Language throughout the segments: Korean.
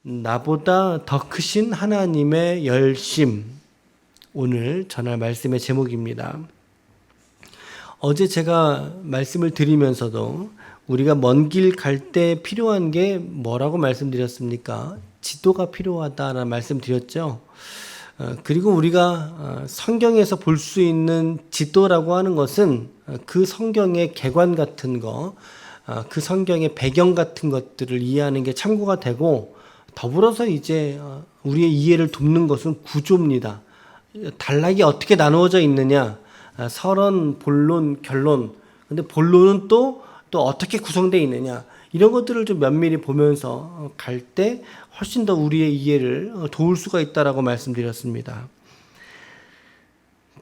나보다 더 크신 하나님의 열심. 오늘 전할 말씀의 제목입니다. 어제 제가 말씀을 드리면서도 우리가 먼 길 갈 때 필요한 게 뭐라고 말씀드렸습니까? 지도가 필요하다라는 말씀드렸죠. 그리고 우리가 성경에서 볼 수 있는 지도라고 하는 것은 그 성경의 개관 같은 거, 그 성경의 배경 같은 것들을 이해하는 게 참고가 되고, 더불어서 이제 우리의 이해를 돕는 것은 구조입니다. 단락이 어떻게 나누어져 있느냐, 서론, 본론, 결론. 근데 본론은 또 어떻게 구성되어 있느냐, 이런 것들을 좀 면밀히 보면서 갈 때 훨씬 더 우리의 이해를 도울 수가 있다라고 말씀드렸습니다.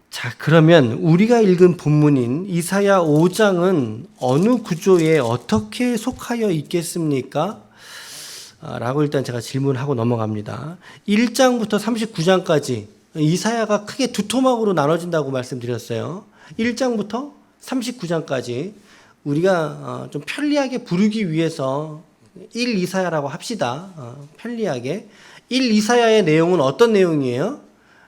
자, 그러면 우리가 읽은 본문인 이사야 5장은 어느 구조에 어떻게 속하여 있겠습니까? 라고 일단 제가 질문하고 넘어갑니다. 1장부터 39장까지 이사야가 크게 두 토막으로 나눠진다고 말씀드렸어요. 1장부터 39장까지 우리가 좀 편리하게 부르기 위해서 1 이사야라고 합시다. 편리하게. 1 이사야의 내용은 어떤 내용이에요?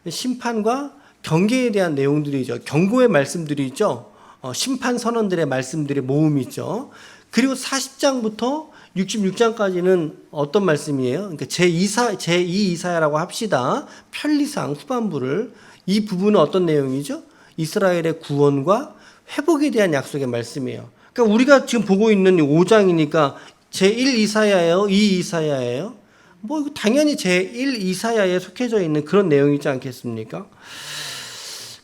심판과 경계에 대한 내용들이죠. 경고의 말씀들이죠. 심판 선언들의 말씀들의 모음이죠. 그리고 40장부터 66장까지는 어떤 말씀이에요? 그러니까 제2 이사야라고 합시다. 편리상 후반부를. 이 부분은 어떤 내용이죠? 이스라엘의 구원과 회복에 대한 약속의 말씀이에요. 그러니까 우리가 지금 보고 있는 5장이니까 제1 이사야예요? 2 이사야예요? 뭐 당연히 제1 이사야에 속해져 있는 그런 내용이지 않겠습니까?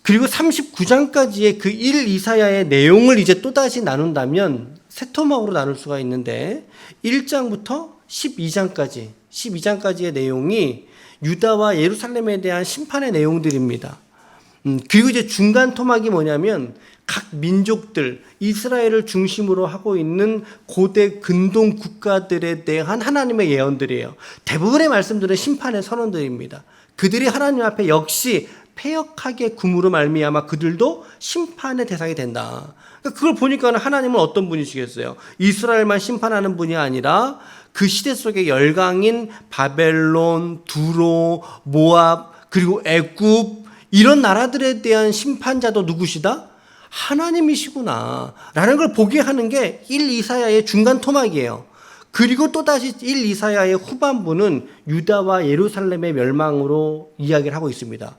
그리고 39장까지의 그 1 이사야의 내용을 이제 또다시 나눈다면 세 토막으로 나눌 수가 있는데 1장부터 12장까지의 내용이 유다와 예루살렘에 대한 심판의 내용들입니다. 그리고 이제 중간 토막이 뭐냐면 각 민족들, 이스라엘을 중심으로 하고 있는 고대 근동 국가들에 대한 하나님의 예언들이에요. 대부분의 말씀들은 심판의 선언들입니다. 그들이 하나님 앞에 역시 패역하게 굼으로 말미암아 그들도 심판의 대상이 된다. 그걸 보니까 하나님은 어떤 분이시겠어요? 이스라엘만 심판하는 분이 아니라 그 시대 속의 열강인 바벨론, 두로, 모압, 그리고 애굽, 이런 나라들에 대한 심판자도 누구시다? 하나님이시구나 라는 걸 보게 하는 게 1 이사야의 중간 토막이에요. 그리고 또다시 1 이사야의 후반부는 유다와 예루살렘의 멸망으로 이야기를 하고 있습니다.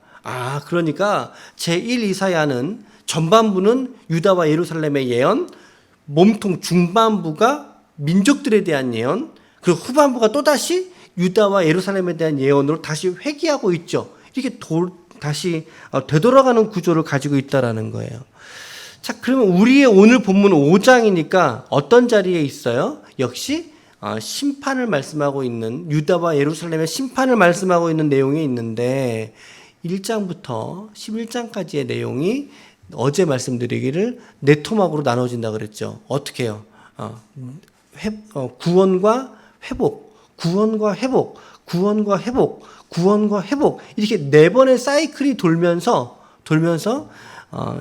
그러니까 제1 이사야는 전반부는 유다와 예루살렘의 예언, 몸통 중반부가 민족들에 대한 예언, 그리고 후반부가 또다시 유다와 예루살렘에 대한 예언으로 다시 회귀하고 있죠. 이렇게 다시 되돌아가는 구조를 가지고 있다라는 거예요. 자, 그러면 우리의 오늘 본문 5장이니까 어떤 자리에 있어요? 역시 심판을 말씀하고 있는, 유다와 예루살렘의 심판을 말씀하고 있는 내용이 있는데 1장부터 11장까지의 내용이 어제 말씀드리기를 네 토막으로 나눠진다 그랬죠. 어떻게 해요? 구원과 회복, 구원과 회복, 구원과 회복, 구원과 회복, 이렇게 네 번의 사이클이 돌면서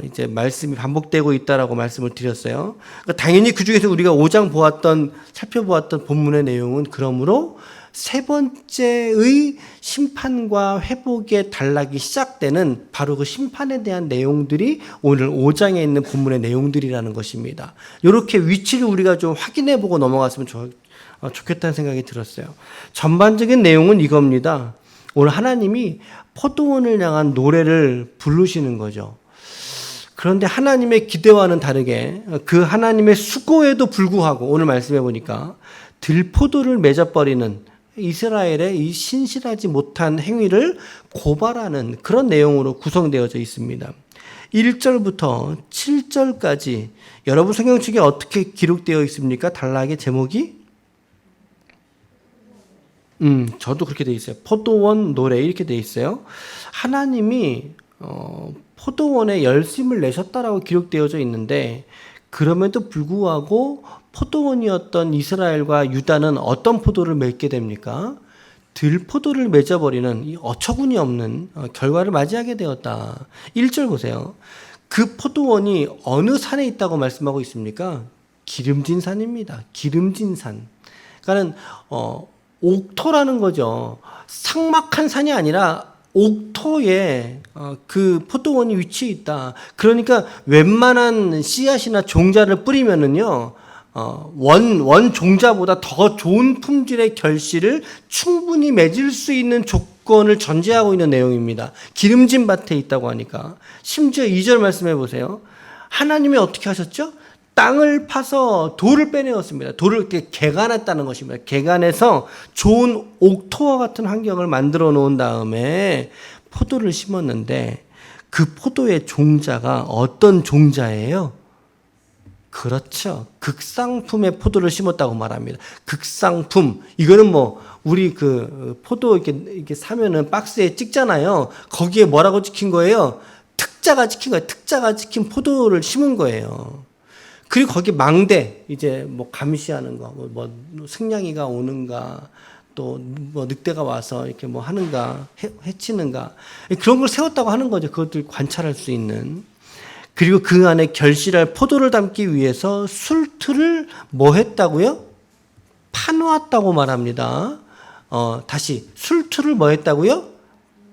이제 말씀이 반복되고 있다라고 말씀을 드렸어요. 그러니까 당연히 그 중에서 우리가 5장 살펴보았던 본문의 내용은 그러므로 세 번째의 심판과 회복의 단락이 시작되는 바로 그 심판에 대한 내용들이 오늘 5장에 있는 본문의 내용들이라는 것입니다. 이렇게 위치를 우리가 좀 확인해 보고 넘어갔으면 좋겠다는 생각이 들었어요. 전반적인 내용은 이겁니다. 오늘 하나님이 포도원을 향한 노래를 부르시는 거죠. 그런데 하나님의 기대와는 다르게 그 하나님의 수고에도 불구하고 오늘 말씀해 보니까 들포도를 맺어버리는 이스라엘의 이 신실하지 못한 행위를 고발하는 그런 내용으로 구성되어져 있습니다. 1절부터 7절까지 여러분 성경책에 어떻게 기록되어 있습니까? 단락의 제목이? 저도 그렇게 되어 있어요. 포도원 노래 이렇게 되어 있어요. 하나님이 포도원에 열심을 내셨다라고 기록되어져 있는데 그럼에도 불구하고 포도원이었던 이스라엘과 유다는 어떤 포도를 맺게 됩니까? 들포도를 맺어버리는 이 어처구니 없는 결과를 맞이하게 되었다. 1절 보세요. 그 포도원이 어느 산에 있다고 말씀하고 있습니까? 기름진 산입니다. 기름진 산. 그러니까는 옥토라는 거죠. 삭막한 산이 아니라 옥토에 그 포도원이 위치해 있다. 그러니까 웬만한 씨앗이나 종자를 뿌리면은요, 원 종자보다 더 좋은 품질의 결실을 충분히 맺을 수 있는 조건을 전제하고 있는 내용입니다. 기름진 밭에 있다고 하니까. 심지어 2절 말씀해 보세요. 하나님이 어떻게 하셨죠? 땅을 파서 돌을 빼내었습니다. 돌을 이렇게 개간했다는 것입니다. 개간해서 좋은 옥토와 같은 환경을 만들어 놓은 다음에 포도를 심었는데 그 포도의 종자가 어떤 종자예요? 그렇죠. 극상품의 포도를 심었다고 말합니다. 극상품. 이거는 뭐 우리 그 포도 이렇게 사면은 박스에 찍잖아요. 거기에 뭐라고 찍힌 거예요? 특자가 찍힌 거예요. 특자가 찍힌 포도를 심은 거예요. 그리고 거기 망대, 이제 뭐 감시하는 거, 뭐 승냥이가 오는가, 또 뭐 늑대가 와서 이렇게 뭐 하는가, 해치는가, 그런 걸 세웠다고 하는 거죠. 그것들 관찰할 수 있는. 그리고 그 안에 결실할 포도를 담기 위해서 술틀을 뭐 했다고요? 파놓았다고 말합니다. 다시 술틀을 뭐 했다고요?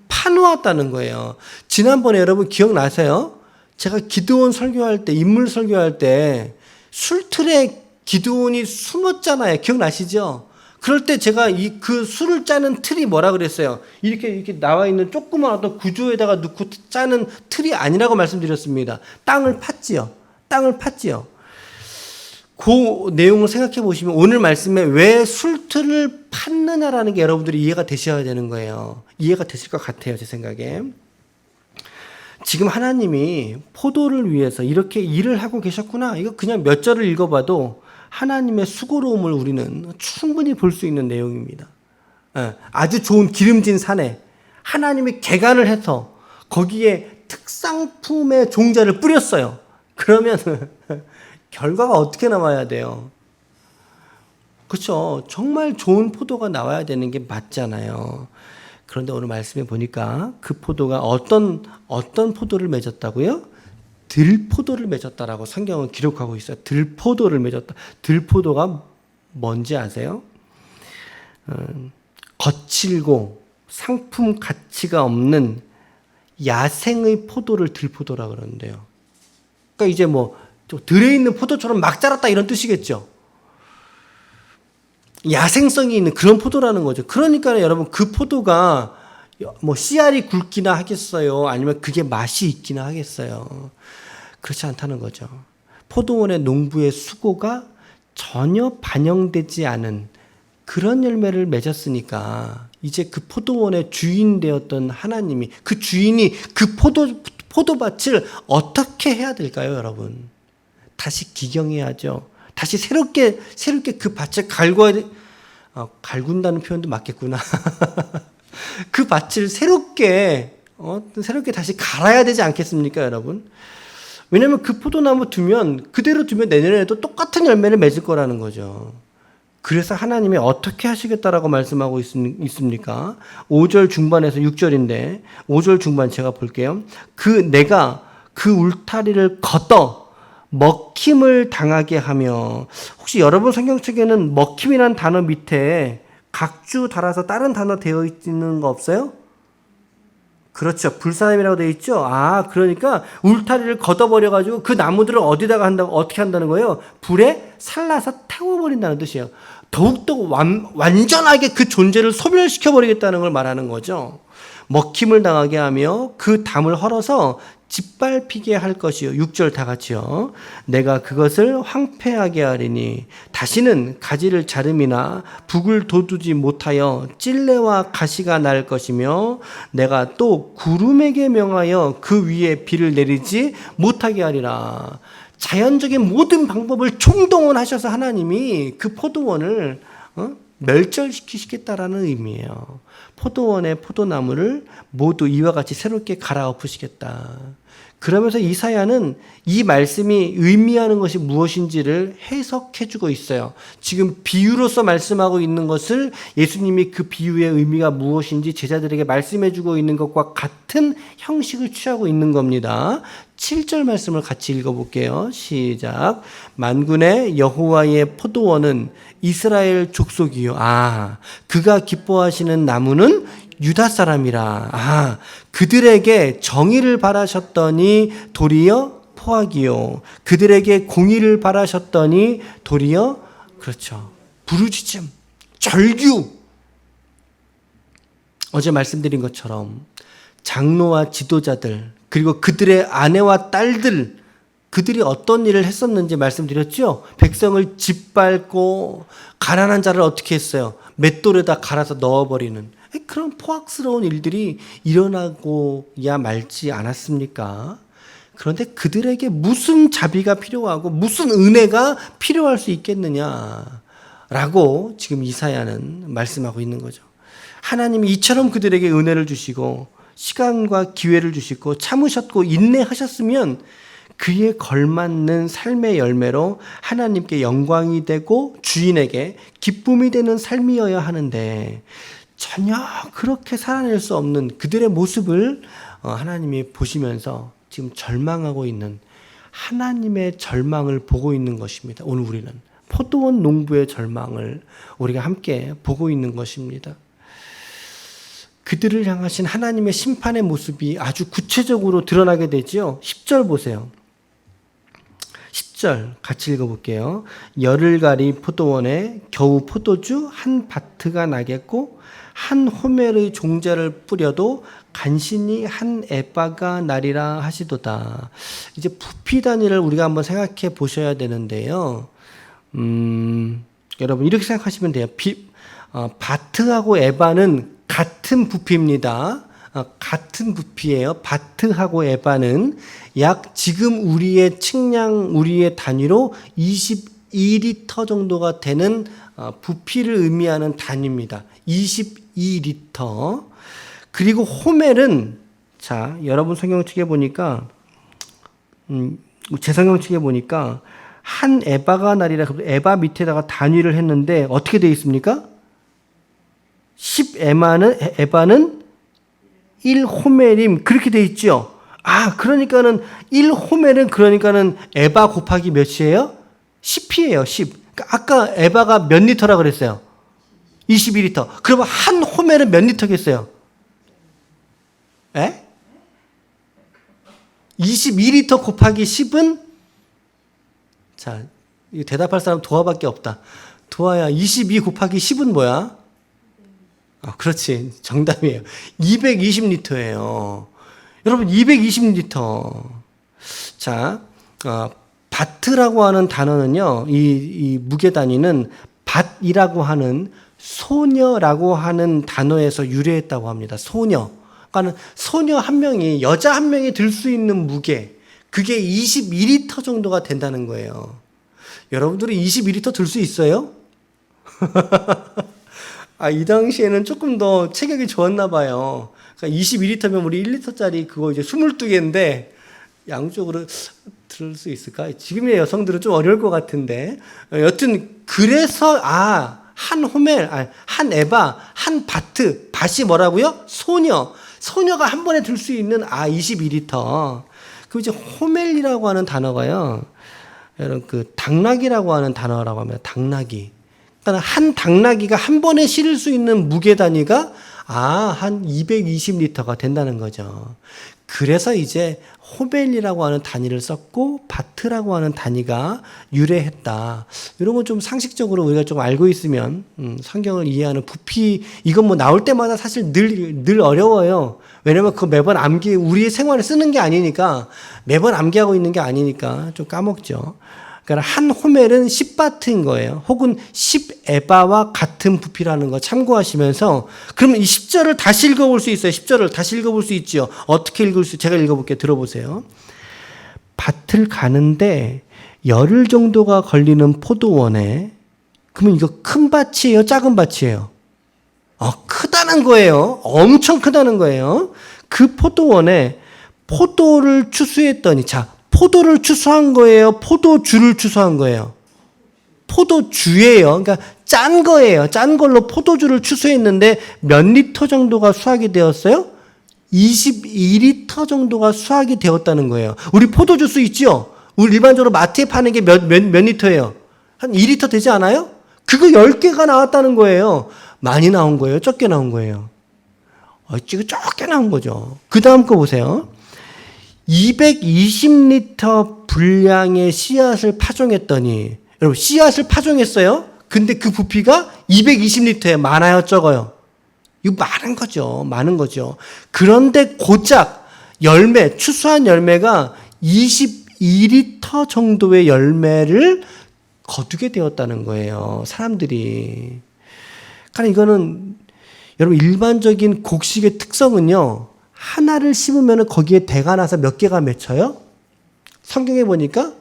파놓았다는 거예요. 지난번에 여러분 기억나세요? 제가 기드온 설교할 때, 인물 설교할 때 술틀에 기드온이 숨었잖아요. 기억나시죠? 그럴 때 제가 그 술을 짜는 틀이 뭐라 그랬어요? 이렇게 나와 있는 조그만 어떤 구조에다가 넣고 짜는 틀이 아니라고 말씀드렸습니다. 땅을 팠지요. 땅을 팠지요. 그 내용을 생각해 보시면 오늘 말씀에 왜 술틀을 팠느냐라는 게 여러분들이 이해가 되셔야 되는 거예요. 이해가 되실 것 같아요. 제 생각에. 지금 하나님이 포도를 위해서 이렇게 일을 하고 계셨구나. 이거 그냥 몇 절을 읽어봐도 하나님의 수고로움을 우리는 충분히 볼 수 있는 내용입니다. 아주 좋은 기름진 산에 하나님이 개간을 해서 거기에 특상품의 종자를 뿌렸어요. 그러면 결과가 어떻게 나와야 돼요? 그렇죠. 정말 좋은 포도가 나와야 되는 게 맞잖아요. 그런데 오늘 말씀에 보니까 그 포도가 어떤 포도를 맺었다고요? 들포도를 맺었다라고 성경은 기록하고 있어요. 들포도를 맺었다. 들포도가 뭔지 아세요? 거칠고 상품 가치가 없는 야생의 포도를 들포도라 그러는데요. 그러니까 이제 뭐 들에 있는 포도처럼 막 자랐다 이런 뜻이겠죠. 야생성이 있는 그런 포도라는 거죠. 그러니까 여러분 그 포도가 뭐 씨알이 굵기나 하겠어요? 아니면 그게 맛이 있기나 하겠어요? 그렇지 않다는 거죠. 포도원의 농부의 수고가 전혀 반영되지 않은 그런 열매를 맺었으니까 이제 그 포도원의 주인 되었던 하나님이 그 주인이 그 포도밭을 어떻게 해야 될까요, 여러분? 다시 기경해야죠. 다시 새롭게 그 밭을 갈군다는 표현도 맞겠구나. 그 밭을 새롭게 다시 갈아야 되지 않겠습니까, 여러분? 왜냐하면 그 포도나무 그대로 두면 내년에도 똑같은 열매를 맺을 거라는 거죠. 그래서 하나님이 어떻게 하시겠다라고 말씀하고 있습니까? 5절 중반에서 6절인데 5절 중반 제가 볼게요. 내가 그 울타리를 걷어 먹힘을 당하게 하며, 혹시 여러분 성경책에는 먹힘이라는 단어 밑에 각주 달아서 다른 단어 되어 있는 거 없어요? 그렇죠. 불사함이라고 되어 있죠. 그러니까 울타리를 걷어버려가지고 그 나무들을 어디다가 어떻게 한다는 거예요? 불에 살라서 태워버린다는 뜻이에요. 더욱더 완전하게 그 존재를 소멸시켜버리겠다는 걸 말하는 거죠. 먹힘을 당하게 하며 그 담을 헐어서 짓밟히게 할 것이요. 6절 다 같이요. 내가 그것을 황폐하게 하리니 다시는 가지를 자름이나 북을 돋우지 못하여 찔레와 가시가 날 것이며 내가 또 구름에게 명하여 그 위에 비를 내리지 못하게 하리라. 자연적인 모든 방법을 총동원하셔서 하나님이 그 포도원을 멸절시키시겠다라는 의미예요. 포도원의 포도나무를 모두 이와 같이 새롭게 갈아엎으시겠다. 그러면서 이사야는 이 말씀이 의미하는 것이 무엇인지를 해석해주고 있어요. 지금 비유로서 말씀하고 있는 것을 예수님이 그 비유의 의미가 무엇인지 제자들에게 말씀해주고 있는 것과 같은 형식을 취하고 있는 겁니다. 7절 말씀을 같이 읽어볼게요. 시작. 만군의 여호와의 포도원은 이스라엘 족속이요. 그가 기뻐하시는 나무는 유다 사람이라. 그들에게 정의를 바라셨더니 도리어 포악이요. 그들에게 공의를 바라셨더니 도리어, 그렇죠, 부르짖음, 절규. 어제 말씀드린 것처럼 장로와 지도자들, 그리고 그들의 아내와 딸들, 그들이 어떤 일을 했었는지 말씀드렸죠. 백성을 짓밟고 가난한 자를 어떻게 했어요? 맷돌에다 갈아서 넣어버리는 그런 포악스러운 일들이 일어나고야 말지 않았습니까? 그런데 그들에게 무슨 자비가 필요하고 무슨 은혜가 필요할 수 있겠느냐라고 지금 이사야는 말씀하고 있는 거죠. 하나님이 이처럼 그들에게 은혜를 주시고 시간과 기회를 주시고 참으셨고 인내하셨으면 그에 걸맞는 삶의 열매로 하나님께 영광이 되고 주인에게 기쁨이 되는 삶이어야 하는데 전혀 그렇게 살아낼 수 없는 그들의 모습을 하나님이 보시면서 지금 절망하고 있는 하나님의 절망을 보고 있는 것입니다. 오늘 우리는 포도원 농부의 절망을 우리가 함께 보고 있는 것입니다. 그들을 향하신 하나님의 심판의 모습이 아주 구체적으로 드러나게 되죠. 10절 보세요. 10절 같이 읽어볼게요. 열흘가리 포도원에 겨우 포도주 한 바트가 나겠고 한 호멜의 종자를 뿌려도 간신히 한 에바가 나리라 하시도다. 이제 부피 단위를 우리가 한번 생각해 보셔야 되는데요. 여러분 이렇게 생각하시면 돼요. 바트하고 에바는 같은 부피입니다. 같은 부피예요. 바트하고 에바는 약 지금 우리의 측량, 우리의 단위로 22리터 정도가 되는 부피를 의미하는 단위입니다. 22리터. 그리고 호멜은, 자, 여러분 성경책에 보니까, 제 성경책에 보니까, 한 에바가 나리라, 에바 밑에다가 단위를 했는데, 어떻게 되어 있습니까? 10에바는 1호멜임. 그렇게 되어 있죠? 그러니까는 1호멜은 그러니까는 에바 곱하기 몇이에요? 10이에요, 10. 그러니까 아까 에바가 몇 리터라 그랬어요? 22리터. 그러면 한 호멜은 몇 리터겠어요? 22리터 곱하기 10은? 자, 이거 대답할 사람 도화밖에 없다. 도화야, 22 곱하기 10은 뭐야? 그렇지. 정답이에요. 220리터예요. 여러분, 220리터. 자, 바트라고 하는 단어는요, 이 무게 단위는 밭이라고 하는 소녀라고 하는 단어에서 유래했다고 합니다. 소녀. 그러니까 소녀 한 명이, 여자 한 명이 들 수 있는 무게, 그게 22리터 정도가 된다는 거예요. 여러분들은 22리터 들 수 있어요? 이 당시에는 조금 더 체격이 좋았나 봐요. 그러니까 22리터면 우리 1리터짜리 그거 이제 22개인데 양쪽으로 들 수 있을까? 지금의 여성들은 좀 어려울 것 같은데. 여튼 그래서 한 호멜, 한 에바, 한 바트, 밭이 뭐라고요? 소녀. 소녀가 한 번에 들 수 있는 22리터. 그 이제 호멜이라고 하는 단어가요. 여러분 그 당나귀라고 하는 단어라고 합니다. 당나귀. 그러니까 한 당나귀가 한 번에 실을 수 있는 무게 단위가 한 220리터가 된다는 거죠. 그래서 이제 호멜이라고 하는 단위를 썼고 바트라고 하는 단위가 유래했다. 이런 건 좀 상식적으로 우리가 좀 알고 있으면 성경을 이해하는 부피, 이건 뭐 나올 때마다 사실 늘 어려워요. 왜냐면 그거 매번 우리의 생활에 쓰는 게 아니니까, 매번 암기하고 있는 게 아니니까 좀 까먹죠. 그러니까 한 호멜은 10바트인 거예요. 혹은 10에바와 같은 부피라는 거 참고하시면서, 그러면 이 10절을 다시 읽어볼 수 있어요. 10절을 다시 읽어볼 수 있죠. 어떻게 제가 읽어볼게요. 들어보세요. 밭을 가는데 열흘 정도가 걸리는 포도원에, 그러면 이거 큰 밭이에요? 작은 밭이에요? 크다는 거예요. 엄청 크다는 거예요. 그 포도원에 포도를 추수했더니, 자, 포도를 추수한 거예요? 포도주를 추수한 거예요? 포도주예요. 그러니까 짠 거예요. 짠 걸로 포도주를 추수했는데 몇 리터 정도가 수확이 되었어요? 22리터 정도가 수확이 되었다는 거예요. 우리 포도주스 있죠? 우리 일반적으로 마트에 파는 게 몇 리터예요? 한 2리터 되지 않아요? 그거 10개가 나왔다는 거예요. 많이 나온 거예요? 적게 나온 거예요? 지금 적게 나온 거죠. 그 다음 거 보세요. 220리터 분량의 씨앗을 파종했더니, 여러분, 씨앗을 파종했어요? 근데 그 부피가 220리터에 많아요, 적어요? 이거 많은 거죠. 많은 거죠. 그런데 고작 열매, 추수한 열매가 22리터 정도의 열매를 거두게 되었다는 거예요. 사람들이. 그러니까 이거는 여러분 일반적인 곡식의 특성은요. 하나를 심으면 거기에 대가 나서 몇 개가 맺혀요? 성경에 보니까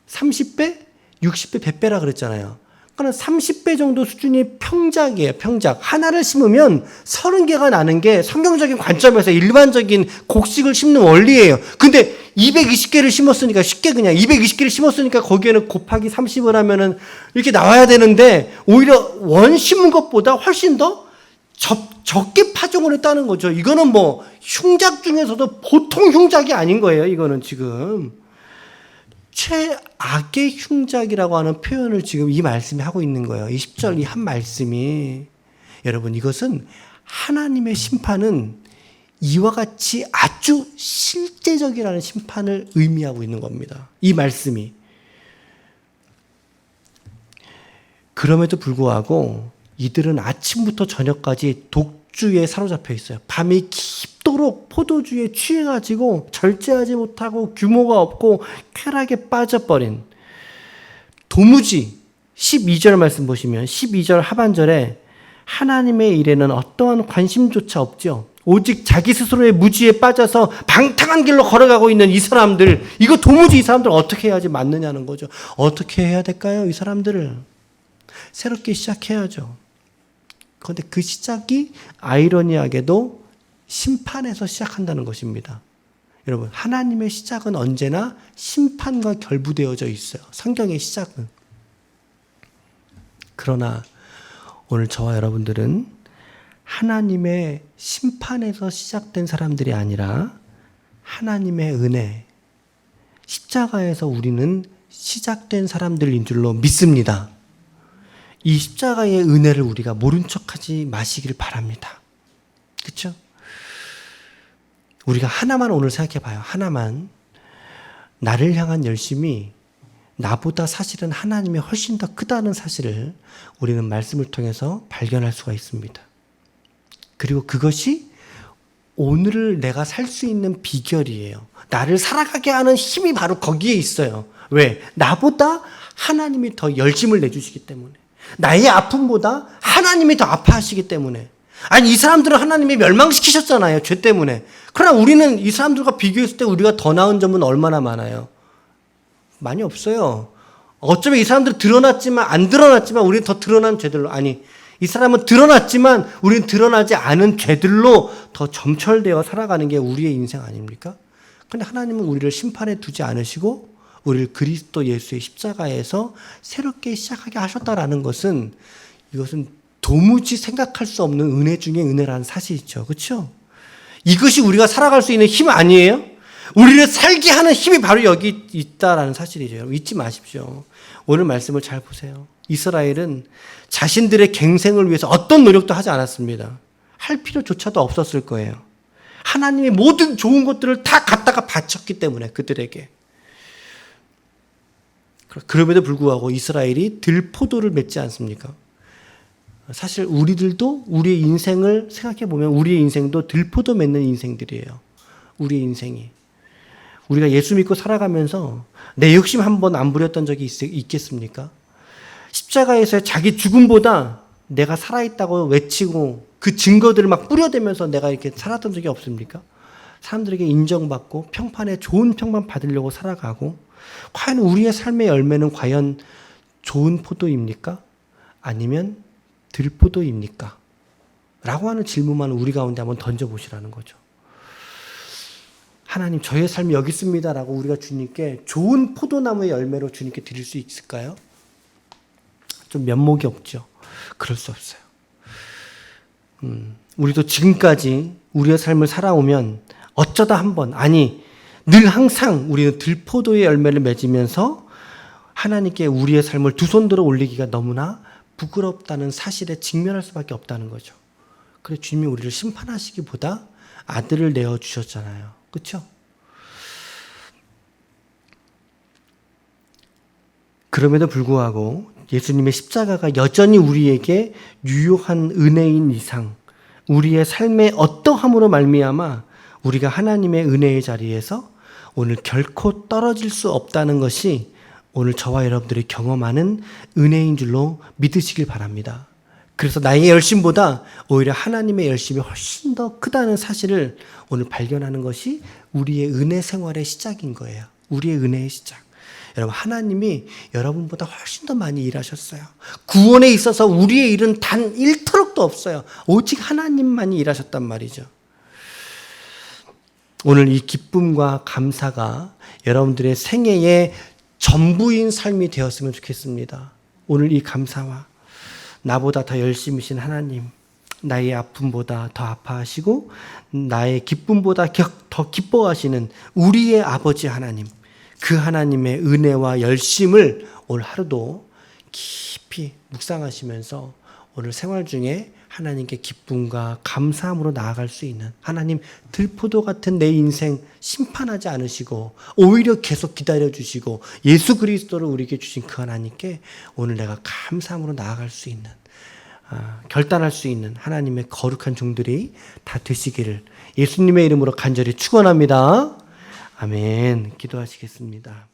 30배, 60배, 100배라 그랬잖아요. 그러니까 30배 정도 수준이 평작이에요. 평작. 하나를 심으면 30개가 나는 게 성경적인 관점에서 일반적인 곡식을 심는 원리예요. 근데 220개를 심었으니까 쉽게 그냥 220개를 심었으니까 거기에는 곱하기 30을 하면은 이렇게 나와야 되는데 오히려 원 심은 것보다 훨씬 더 적게 파종을 했다는 거죠. 이거는 뭐 흉작 중에서도 보통 흉작이 아닌 거예요. 이거는 지금 최악의 흉작이라고 하는 표현을 지금 이 말씀이 하고 있는 거예요. 이 10절 이 한 말씀이. 여러분, 이것은 하나님의 심판은 이와 같이 아주 실제적이라는 심판을 의미하고 있는 겁니다. 이 말씀이. 그럼에도 불구하고 이들은 아침부터 저녁까지 독주에 사로잡혀 있어요. 밤이 깊도록 포도주에 취해가지고 절제하지 못하고 규모가 없고 쾌락에 빠져버린, 도무지 12절 말씀 보시면 12절 하반절에 하나님의 일에는 어떠한 관심조차 없죠. 오직 자기 스스로의 무지에 빠져서 방탕한 길로 걸어가고 있는 이 사람들, 이거 도무지 이 사람들 어떻게 해야지 맞느냐는 거죠. 어떻게 해야 될까요? 이 사람들을 새롭게 시작해야죠. 그런데 그 시작이 아이러니하게도 심판에서 시작한다는 것입니다. 여러분, 하나님의 시작은 언제나 심판과 결부되어져 있어요. 성경의 시작은. 그러나 오늘 저와 여러분들은 하나님의 심판에서 시작된 사람들이 아니라 하나님의 은혜, 십자가에서 우리는 시작된 사람들인 줄로 믿습니다. 이 십자가의 은혜를 우리가 모른 척하지 마시길 바랍니다. 그렇죠? 우리가 하나만 오늘 생각해 봐요. 하나만. 나를 향한 열심이 나보다 사실은 하나님이 훨씬 더 크다는 사실을 우리는 말씀을 통해서 발견할 수가 있습니다. 그리고 그것이 오늘을 내가 살 수 있는 비결이에요. 나를 살아가게 하는 힘이 바로 거기에 있어요. 왜? 나보다 하나님이 더 열심을 내주시기 때문에. 나의 아픔보다 하나님이 더 아파하시기 때문에. 아니, 이 사람들은 하나님이 멸망시키셨잖아요. 죄 때문에. 그러나 우리는 이 사람들과 비교했을 때 우리가 더 나은 점은 얼마나 많아요? 많이 없어요. 어쩌면 이 사람들 드러났지만, 안 드러났지만 우리는 더 드러난 죄들로, 아니, 이 사람은 드러났지만 우리는 드러나지 않은 죄들로 더 점철되어 살아가는 게 우리의 인생 아닙니까? 그런데 하나님은 우리를 심판에 두지 않으시고 우리를 그리스도 예수의 십자가에서 새롭게 시작하게 하셨다라는 것은, 이것은 도무지 생각할 수 없는 은혜 중에 은혜라는 사실이죠. 그렇죠? 이것이 우리가 살아갈 수 있는 힘 아니에요? 우리를 살게 하는 힘이 바로 여기 있다라는 사실이죠. 여러분, 잊지 마십시오. 오늘 말씀을 잘 보세요. 이스라엘은 자신들의 갱생을 위해서 어떤 노력도 하지 않았습니다. 할 필요조차도 없었을 거예요. 하나님의 모든 좋은 것들을 다 갖다가 바쳤기 때문에 그들에게. 그럼에도 불구하고 이스라엘이 들포도를 맺지 않습니까? 사실 우리들도 우리의 인생을 생각해 보면 우리의 인생도 들포도 맺는 인생들이에요. 우리의 인생이. 우리가 예수 믿고 살아가면서 내 욕심 한 번 안 부렸던 적이 있겠습니까? 십자가에서의 자기 죽음보다 내가 살아있다고 외치고 그 증거들을 막 뿌려대면서 내가 이렇게 살았던 적이 없습니까? 사람들에게 인정받고 평판에 좋은 평판 받으려고 살아가고, 과연 우리의 삶의 열매는 과연 좋은 포도입니까? 아니면 들포도입니까? 라고 하는 질문만 우리 가운데 한번 던져보시라는 거죠. 하나님 저의 삶이 여기 있습니다라고 우리가 주님께 좋은 포도나무의 열매로 주님께 드릴 수 있을까요? 좀 면목이 없죠. 그럴 수 없어요. 우리도 지금까지 우리의 삶을 살아오면 어쩌다 한번, 아니 늘 항상 우리는 들포도의 열매를 맺으면서 하나님께 우리의 삶을 두 손 들어 올리기가 너무나 부끄럽다는 사실에 직면할 수밖에 없다는 거죠. 그래서 주님이 우리를 심판하시기보다 아들을 내어주셨잖아요. 그렇죠? 그럼에도 불구하고 예수님의 십자가가 여전히 우리에게 유효한 은혜인 이상 우리의 삶의 어떠함으로 말미암아 우리가 하나님의 은혜의 자리에서 오늘 결코 떨어질 수 없다는 것이 오늘 저와 여러분들이 경험하는 은혜인 줄로 믿으시길 바랍니다. 그래서 나의 열심보다 오히려 하나님의 열심이 훨씬 더 크다는 사실을 오늘 발견하는 것이 우리의 은혜 생활의 시작인 거예요. 우리의 은혜의 시작. 여러분, 하나님이 여러분보다 훨씬 더 많이 일하셨어요. 구원에 있어서 우리의 일은 단 1터럭도 없어요. 오직 하나님만이 일하셨단 말이죠. 오늘 이 기쁨과 감사가 여러분들의 생애의 전부인 삶이 되었으면 좋겠습니다. 오늘 이 감사와 나보다 더 열심히신 하나님, 나의 아픔보다 더 아파하시고 나의 기쁨보다 더 기뻐하시는 우리의 아버지 하나님, 그 하나님의 은혜와 열심을 오늘 하루도 깊이 묵상하시면서 오늘 생활 중에 하나님께 기쁨과 감사함으로 나아갈 수 있는, 하나님 들포도 같은 내 인생 심판하지 않으시고 오히려 계속 기다려주시고 예수 그리스도를 우리에게 주신 그 하나님께 오늘 내가 감사함으로 나아갈 수 있는, 결단할 수 있는 하나님의 거룩한 종들이 다 되시기를 예수님의 이름으로 간절히 축원합니다. 아멘. 기도하시겠습니다.